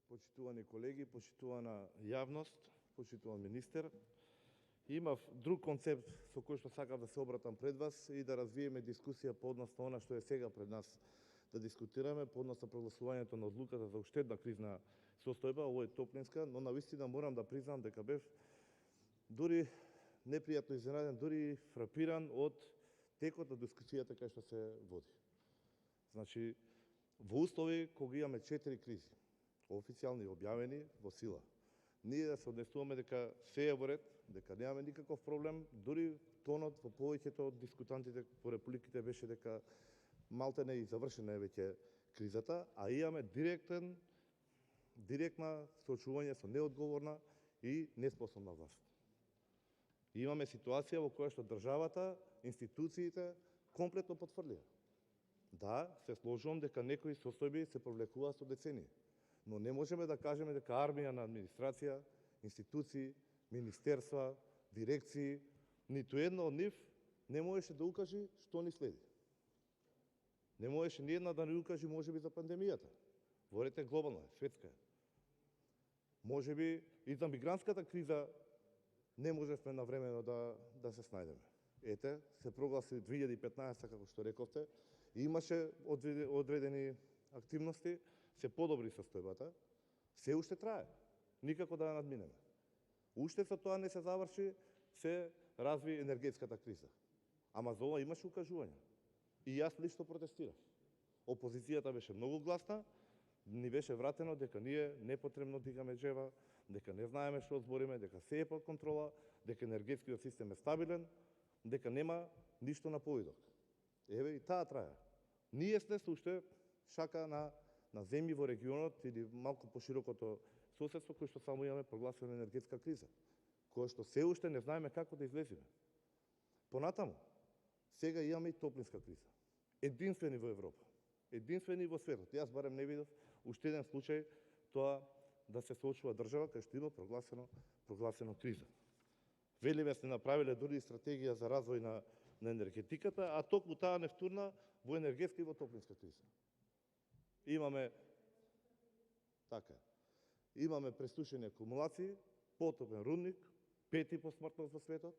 Почитувани колеги, почитувана јавност, почитуван министер, имав друг концепт со кој што сакав да се обратам пред вас и да развиеме дискусија по однос на она што е сега пред нас да дискутираме по однос на прогласувањето на одлуката за уштедна кризна состојба, ово е топлинска, но навистина морам да признам дека бев дури непријатно изненаден, дури фрапиран од текот на дискусијата кај што се води. Значи, во услови кога имаме 4 кризи, официјални објавени во сила, ние да се однесуваме дека се е во ред, дека немаме никаков проблем, дури тонот во повеќето од дискутантите по репликите беше дека малтене и завршена е веќе кризата, а имаме директна соочување со неодговорна и неспособна власт. Имаме ситуација во која што државата, институциите комплетно потврлија. Да, се сложувам дека некои состојби се провлекуваат со децении, но не можеме да кажеме дека армија на администрација, институции, министерства, дирекции, ниту една од нив не можеше да укаже што ни следи. Не можеше ни една да ни укаже можеби за пандемијата. Во ред е глобална, светска е. Можеби и за мигрантската криза не можевме навремено да се снајдеме. Ете, се прогласи 2015, како што рековте, имаше одредени активности, се подобри состојбата, се уште трае, никако да ја надминеме. Уште со тоа не се заврши, се разви енергетската криза. Ама за ова имаше укажувања. И јас лично протестирав. Опозицијата беше многу гласна, ни беше вратено дека ние непотребно дигаме джева, дека не знаеме што збориме, дека се е под контрола, дека енергетскиот систем е стабилен, дека нема ништо на повидок. Еве и таа трае. Ние сме уште шака на земји во регионот или малку поширокото соседство кој што само имаме прогласена енергетска криза, која што се уште не знаеме како да излеземе. Понатаму, сега имаме и топлинска криза. Единствени во Европа, единствени во светот. Јас барем не видов уште еден случај тоа да се соочува држава кај што има прогласено криза. Велиме сте направиле дури стратегија за развој на енергетиката, а токму таа не втурна во енергетска и во топлинска криза. Имаме пресушени акумулации, потопен рудник, 5 по смртност во светот,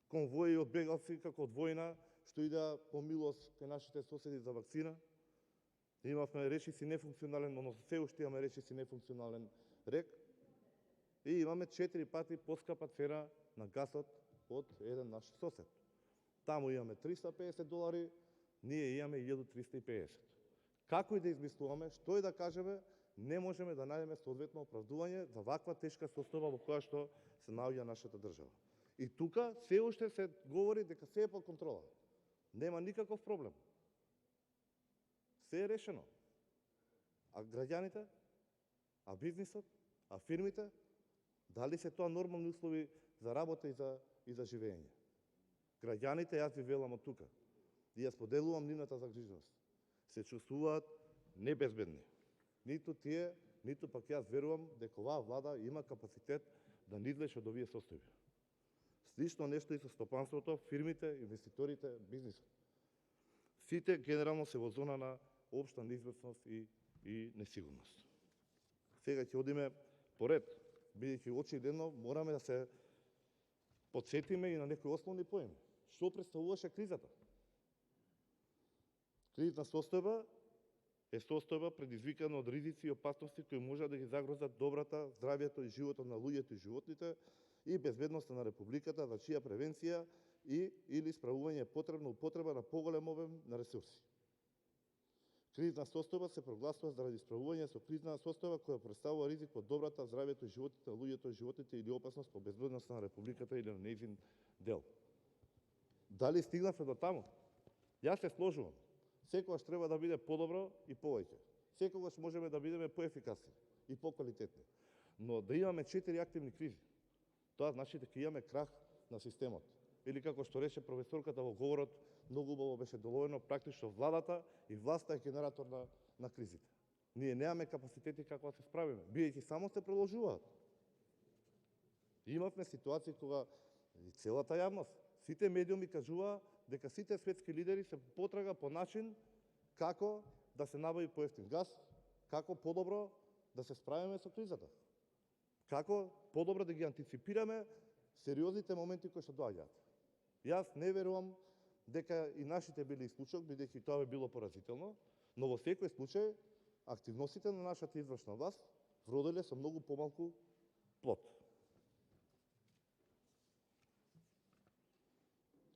конвои од бегалци како од војна, што идеа по милост кај нашите соседи за вакцина. Имавме речиси нефункционален, но се уште имаме речиси нефункционален рек. И имаме 4 пати поскапа цена на гасот од еден наш сосед. Таму имаме $350, ние имаме 1350. Како и да измислуваме, што и да кажеме, не можеме да најдеме соодветно оправдување за ваква тешка состојба во која што се наоѓа нашата држава. И тука се уште се говори дека се е под контрола. Нема никаков проблем. Се е решено. А граѓаните, а бизнисот, а фирмите, дали се тоа нормални услови за работа и за живење? Граѓаните, јас ви велам од тука, и ја споделувам нивната загриженост, се чувствуваат небезбедни. Ниту тие, ниту пак јас верувам дека оваа влада има капацитет да не излезе од овие состојби. Слично нешто и со стопанството, фирмите, инвеститорите, бизнисот. Сите генерално се во зона на општа неизвестност и несигурност. Сега ќе одиме поред, бидејќи очигледно мораме да се подсетиме и на некои основни поеми. Што представуваше кризата? Кризна состојба е состојба предизвикана од ризици и опасности кои можат да ги загрозат добрата, здравјето и животот на луѓето и животните и безбедноста на републиката, за чија превенција или справување е потребна употреба на поголем обем на ресурси. Кризна состојба се прогласува заради справување со кризна состојба која представува ризик по добрата, здравјето и животите на луѓето и животните или опасност по безбедноста на републиката или на нејзин дел. Дали стигнавме до таму? Јас се сложувам. Секогаш треба да биде подобро и повеќе. Секогаш можеме да бидеме поефикасни и поквалитетни. Но да имаме 4 активни кризи, тоа значи дека имаме крах на системот. Или како што рече професорката во говорот, многу убаво беше доловено, практично владата и власта е генератор на кризите. Ние немаме капацитети како да се справиме, бидејќи само се продолжуваат. Имавме ситуации кога и целата јавност, сите медиуми кажуваа дека сите светски лидери се потрага по начин како да се набави поевтин газ, како подобро да се справиме со кризата. Како подобро да ги антиципираме сериозните моменти кои што доаѓаат. Јас не верувам дека и нашите били исклучок, бидејќи тоа би било поразително, но во секој случај активностите на нашата извршна власт вродиле со многу помалку плод.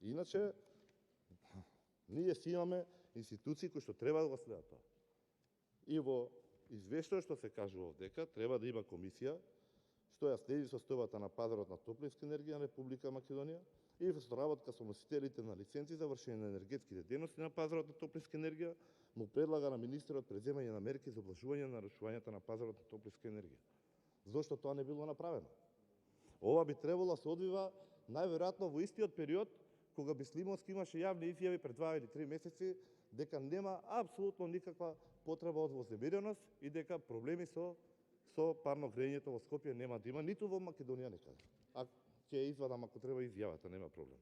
Иначе, ние си имаме институции кои што треба да го следат тоа. И во извештајот што се кажува дека треба да има комисија што ја следи состојбата на пазарот на топлинска енергија на Република Македонија и во соработка со носителите на лиценци за вршење на енергетските дејности на пазарот на топлинска енергија, му предлага на министерот преземање на мерки за облажување на нарушувањата на пазарот на топлинска енергија. Зошто тоа не било направено? Ова би требало да се одвива најверојатно во истиот период кога Бислимовски имаше јавни изјави пред 2 или 3 месеци дека нема апсолутно никаква потреба од вознемиреност и дека проблеми со парно грејењето во Скопје нема да има, ниту во Македонија некаде. А ќе извадам ако треба изјавата, нема проблем.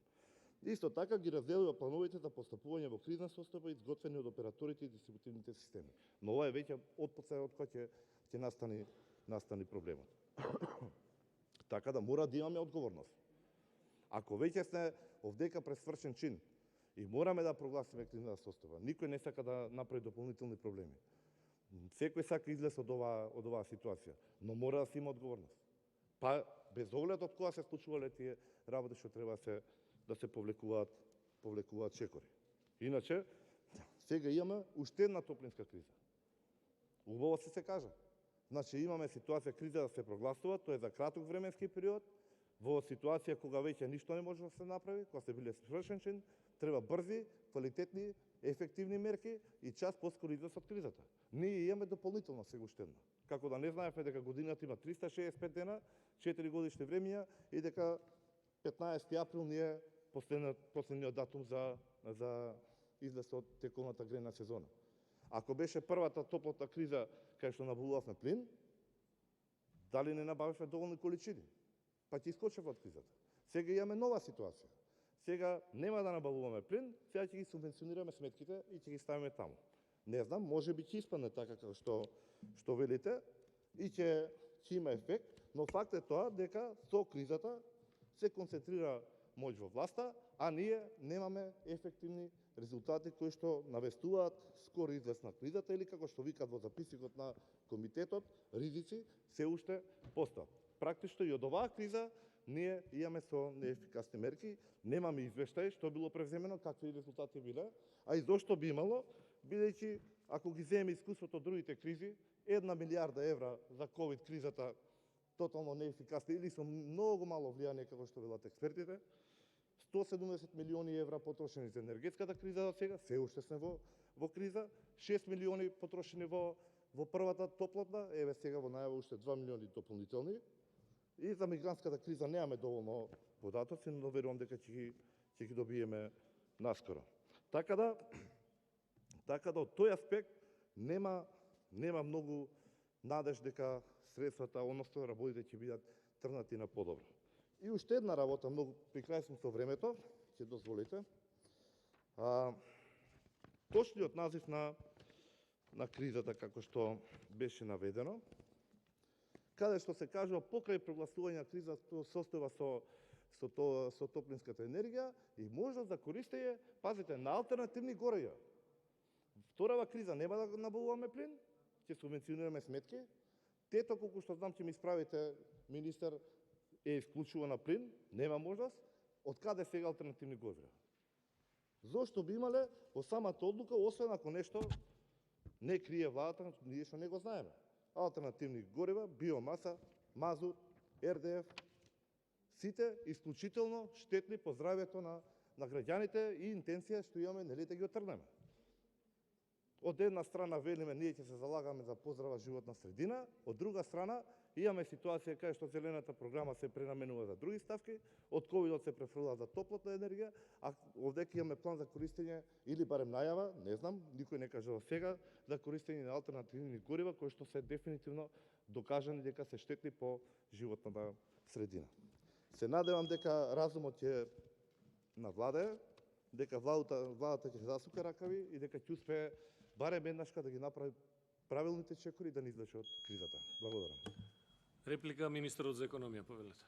Исто така ги разделува плановите за постапување во кризна состојба изготвени од операторите и дистрибутивните системи. Но ова е веќе отпоцај од кој ќе настани проблемот. Така да мора да имаме одговорност. Ако веќе сме овдека пред свршен чин и мораме да прогласиме кризна состојба, никој не сака да направи дополнителни проблеми. Секој сака излез од оваа ситуација, но мора да се има одговорност. Па без оглед од кога се случувале тие работи што треба да се повлекуваат чекори. Иначе сега имаме уште една топлинска криза. Убаво се кажа. Значи имаме ситуација криза да се прогласува, тоа е за краток временски период, во ситуација кога веќе ништо не може да се направи, кога се биле свршен чин, треба брзи, квалитетни, ефективни мерки и час поскоро излез од кризата. Ние имаме дополнително сега уште една. Како да не знаевме дека годината има 365 дена, 4 годишни времења и дека 15 април ни е последниот датум за излез од тековната грејна сезона. Ако беше првата топлотна криза кај што набавувавме плин, дали не набавивме доволни количини? Па ќе искочев од кризата. Сега имаме нова ситуација. Сега нема да набавуваме плин, сега ќе ги субвенционираме сметките и ќе ги ставиме таму. Не знам, може би ќе испадне така како што велите и ќе има ефект, но факт е тоа дека со кризата се концентрира моќ во власта, а ние немаме ефективни резултати кои што навестуваат скоро излез на кризата или како што викаат во записникот на комитетот, ризици се уште постојат. Практично и од оваа криза ние имаме со неефикасни мерки, немаме извештај што било превземено, какви резултати биле, а и зошто би имало, бидејќи ако ги земеме искуството од другите кризи, 1 милиарда евра за ковид кризата тотално неефикасни или со многу мало влијание како што велат експертите, 170 милиони евра потрошени за енергетската криза до сега, се уште сме во криза, 6 милиони потрошени во првата топлотна, еве сега во најава уште 2 милиони дополнителни. И за мигрантската криза немаме доволно податоци, но верувам дека ќе ги добиеме наскоро. Така да од тој аспект нема многу надеж дека средствата, односно работите ќе бидат тргнати на подобро. И уште една работа, многу при крај сум со времето, ќе дозволите. Точниот назив на кризата како што беше наведено, каде што се кажува покрај прогласување на криза состојба со топлинската енергија и можност за користење, пазите, на алтернативни горива. Вторава криза нема да набавуваме плин, ќе субвенционираме сметки. Тето, колку што знам, ќе ми исправите, министер, е исклучувана плин, нема можност. Од каде сега алтернативни горива? Зошто би имале во самата одлука, освен ако нешто не крие владата, ние што не го знаеме? Алтернативни горива, биомаса, мазут, РДФ, сите исклучително штетни по здравјето на граѓаните и интенција што имаме нели да ги отргнеме. Од една страна велиме ние ќе се залагаме за поздрава животна средина, од друга страна имаме ситуација кај што зелената програма се пренаменува за други ставки, од ковидот се префрлува за топлотна енергија, а овдека имаме план за користење или барем најава, не знам, никој не кажа сега, за користење на алтернативни горива кои што се дефинитивно докажани дека се штетни по животната средина. Се надевам дека разумот ќе навладее, дека владата ќе засука ракави и дека ќе успее барем еднашка да ги направи правилните чекори да ни извлече од кризата. Благодарам. Реплика, министерот за економија, повелете.